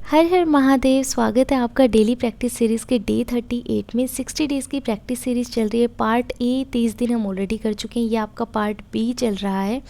हर हर महादेव। स्वागत है आपका डेली प्रैक्टिस सीरीज़ के डे 38 में। 60 डेज़ की प्रैक्टिस सीरीज़ चल रही है। पार्ट ए 30 दिन हम ऑलरेडी कर चुके हैं। ये आपका पार्ट बी चल रहा है।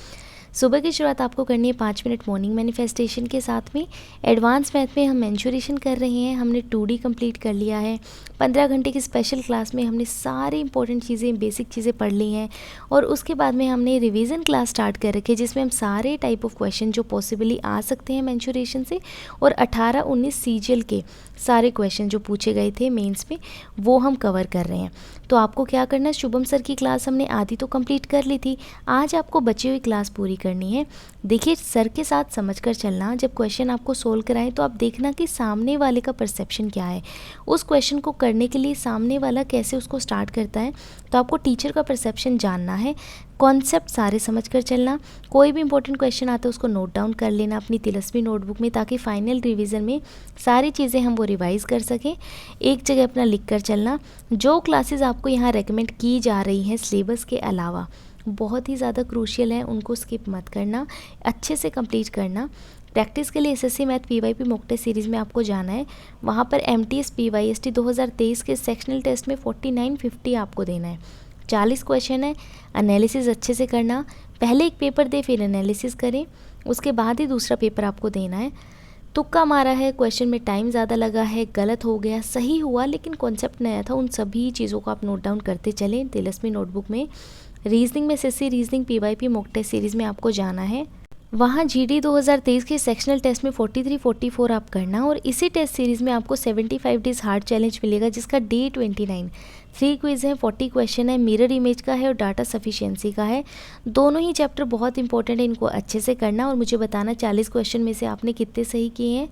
सुबह की शुरुआत आपको करनी है 5 मिनट मॉर्निंग मैनिफेस्टेशन के साथ में। एडवांस मैथ में हम मेंशुरेशन कर रहे हैं। हमने 2D कंप्लीट कर लिया है। 15 घंटे की स्पेशल क्लास में हमने सारी इंपॉर्टेंट चीज़ें, बेसिक चीज़ें पढ़ ली हैं। और उसके बाद में हमने रिवीजन क्लास स्टार्ट कर रखी है, जिसमें हम सारे टाइप ऑफ क्वेश्चन जो पॉसिबली आ सकते हैं मेंशुरेशन से, और 18-19 सीजीएल के सारे क्वेश्चन जो पूछे गए थे मेंस में, वो हम कवर कर रहे हैं। तो आपको क्या करना है, शुभम सर की क्लास हमने आधी तो कंप्लीट कर ली थी। आज आपको बची हुई क्लास पूरी करनी है। देखिए, सर के साथ समझकर चलना। जब क्वेश्चन आपको सोल्व कराएं तो आप देखना कि सामने वाले का परसेप्शन क्या है। उस क्वेश्चन को करने के लिए सामने वाला कैसे उसको स्टार्ट करता है, तो आपको टीचर का परसेप्शन जानना है। कॉन्सेप्ट सारे समझकर चलना। कोई भी इंपॉर्टेंट क्वेश्चन आता है उसको नोट डाउन कर लेना अपनी तिलस्मी नोटबुक में, ताकि फाइनल रिवीजन में सारी चीज़ें हम वो रिवाइज़ कर सकें। एक जगह अपना लिख कर चलना। जो क्लासेस आपको यहाँ रेकमेंड की जा रही हैं सिलेबस के अलावा, बहुत ही ज़्यादा क्रूशियल है, उनको स्किप मत करना, अच्छे से कंप्लीट करना। प्रैक्टिस के लिए SSC math PYP mock test series में आपको जाना है। वहाँ पर एमटीएस पीवाईएसटी 2023 के सेक्शनल टेस्ट में 4950 आपको देना है। 40 क्वेश्चन है। एनालिसिस अच्छे से करना। पहले एक पेपर दे, फिर एनालिसिस करें, उसके बाद ही दूसरा पेपर आपको देना है। तुक्का मारा है, क्वेश्चन में टाइम ज़्यादा लगा है, गलत हो गया, सही हुआ लेकिन कॉन्सेप्ट नया था, उन सभी चीज़ों को आप नोट डाउन करते चलें तिलस्मी नोटबुक में। रीजनिंग में SSC reasoning PYP mock test series में आपको जाना है। वहाँ जीडी 2023 के सेक्शनल टेस्ट में 43-44 आप करना, और इसी टेस्ट सीरीज़ में आपको 75 डेज हार्ड चैलेंज मिलेगा, जिसका डे 29 3 क्विज़ है, 40 क्वेश्चन है, मिरर इमेज का है और डाटा सफिशिएंसी का है। दोनों ही चैप्टर बहुत इंपॉर्टेंट है, इनको अच्छे से करना और मुझे बताना 40 क्वेश्चन में से आपने कितने सही किए हैं।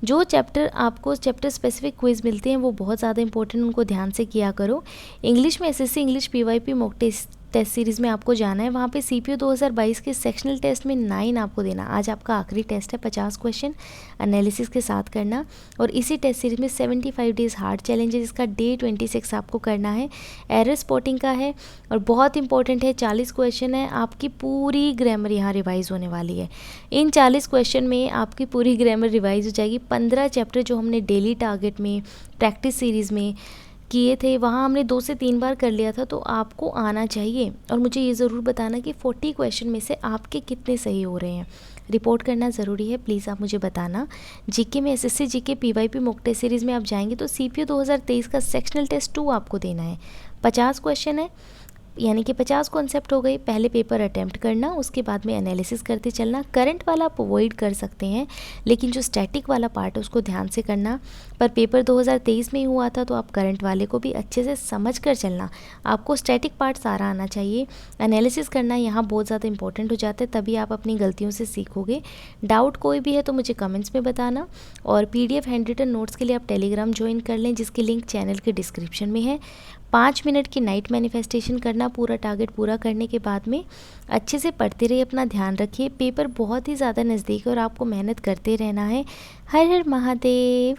जो चैप्टर आपको चैप्टर स्पेसिफिक क्विज़ मिलते हैं वो बहुत ज़्यादा इंपॉर्टेंट, उनको ध्यान से किया करो। इंग्लिश में SSC English PYP mock test series में आपको जाना है। वहाँ पे सीपीयू 2022 के सेक्शनल टेस्ट में 9 आपको देना। आज आपका आखिरी टेस्ट है, 50 क्वेश्चन एनालिसिस के साथ करना, और इसी टेस्ट सीरीज़ में 75 डेज हार्ड चैलेंज है, जिसका डे 26 आपको करना है। एरर स्पॉटिंग का है और बहुत इंपॉर्टेंट है, 40 क्वेश्चन है। आपकी पूरी ग्रामर यहाँ रिवाइज़ होने वाली है। इन 40 क्वेश्चन में आपकी पूरी ग्रामर रिवाइज़ हो जाएगी। 15 चैप्टर जो हमने डेली टारगेट में प्रैक्टिस सीरीज़ में किए थे, वहाँ हमने 2 से 3 बार कर लिया था, तो आपको आना चाहिए। और मुझे ये ज़रूर बताना कि 40 क्वेश्चन में से आपके कितने सही हो रहे हैं। रिपोर्ट करना ज़रूरी है, प्लीज़ आप मुझे बताना। जीके में SSC GK PYP mock test series में आप जाएंगे तो सीपीयू 2023 का सेक्शनल टेस्ट 2 आपको देना है। 50 क्वेश्चन है, यानी कि 50 कॉन्सेप्ट हो गए। पहले पेपर अटैम्प्ट करना, उसके बाद में एनालिसिस करते चलना। करंट वाला आप अवॉइड कर सकते हैं, लेकिन जो स्टैटिक वाला पार्ट है उसको ध्यान से करना। पर पेपर 2023 में ही हुआ था, तो आप करंट वाले को भी अच्छे से समझ कर चलना। आपको स्टैटिक पार्ट सारा आना चाहिए। एनालिसिस करना यहाँ बहुत ज़्यादा इंपॉर्टेंट हो जाता है, तभी आप अपनी गलतियों से सीखोगे। डाउट कोई भी है तो मुझे कमेंट्स में बताना, और पीडीएफ हैंड रिटन नोट्स के लिए आप टेलीग्राम ज्वाइन कर लें, जिसकी लिंक चैनल के डिस्क्रिप्शन में है। 5 मिनट की नाइट मैनिफेस्टेशन करना। पूरा टारगेट पूरा करने के बाद में अच्छे से पढ़ते रहिए, अपना ध्यान रखिए। पेपर बहुत ही ज़्यादा नज़दीक है और आपको मेहनत करते रहना है। हर हर महादेव।